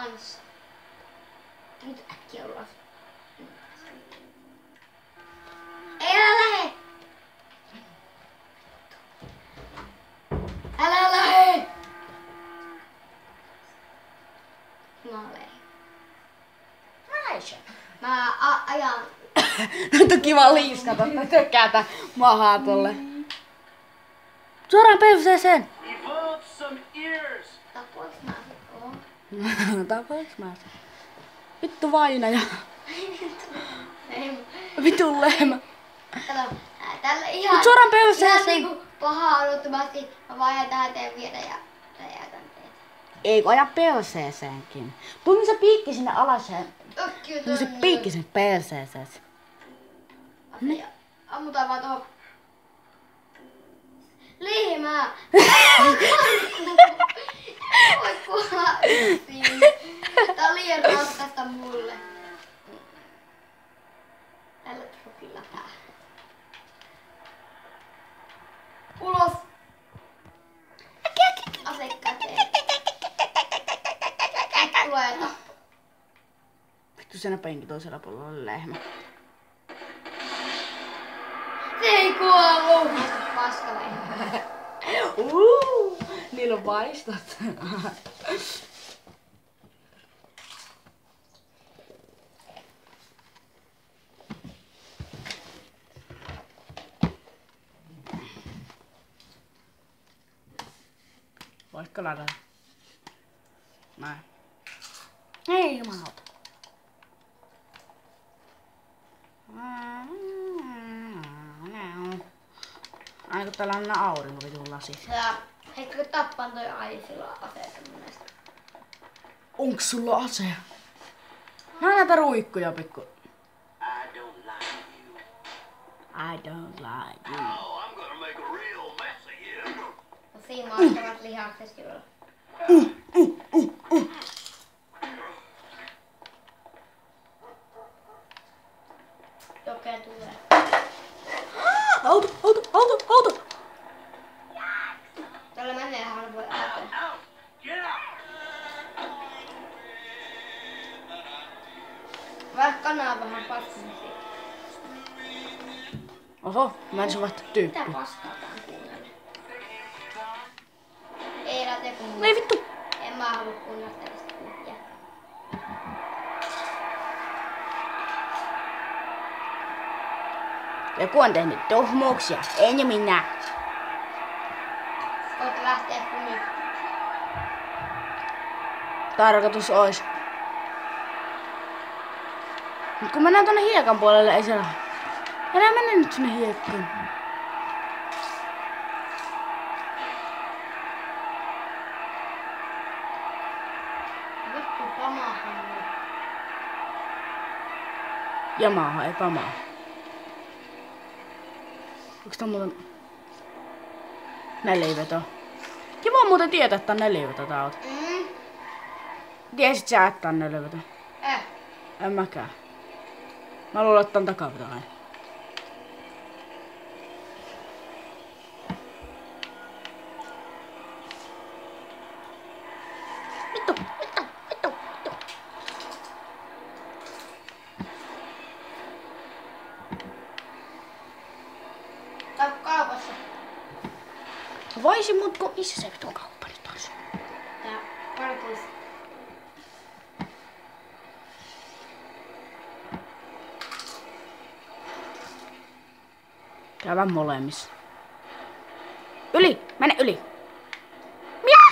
Anssi. Nyt äkkiä ulos. Ei älä lähe! Älä lähe! Mä ajan. Nyt on kiva liiskata, tökkätä mahaa tolle. Suoraan perseeseen! Tapois mä oon. Tapoiks mä? Vittu vainaja. Ei. Vitun lehmä. Kato, tällä ihan. Nyt suoraan Ihan perseeseen! niinku pahaa odottomasti. Mä vaihan tähän teen viedä ja jätän teet. Ei kun aja perseeseenkin. Tunni se piikki sinne alaseen. Tunni se piikki sinne perseeseen. Ammutaan vaan tohon. Lehmää! Voi kuolla yksin. Tää on liian raskasta mulle. Tällä trukilla tää. Ulos! Ase käteen. Tulee tappo. Vittu siinä penki toisella puolella oli lehmä. Se ei kuollu! Paskalehmä. Niillä on vaistot. Voitko ladata? Näin. Ei jumalauta. Aina täällä on nää aurinko vitun lasit. Heitkö tappaan toi Aisilla aseetta monesti? Onks sulla ase? Nää näitä ruikkuja pikku. I don't like you. No siinä maastavat lihakset kyllä. Jokea tulee. Auto! Tällä menee harvoin auto. Vaikka kanaa vähän paskamasi. Oho, mä en saa vaihtaa tyyppi. Mitä paskaa tää on kuunnella? Ei rate kuunnella. Ei vittu! En mä halua kuunnella tällaista kukkia. Joku on tehnyt tuhmuuksia, en minä. Koita lähteä kumit. Tarkoitus ois. Mut kun mennään tonne hiekan puolelle, ei siellä. Enää mennä nyt sinne hiekkaan. Vittu pamahan. Yamaha, ei pamaa. Onks tää muuten neliveto? Kiva on muuten tietää, että on neliveto tää auto. Tiesit sä, että on neliveto? En mäkään. Mä luulen, että on takaveto aina. Vittu! Tää on kaupassa. Voisin, mut kun missä se vitun kauppa nyt on? Tää parkuissa. Käydään molemmissa. Yli! Mene yli! Mitä?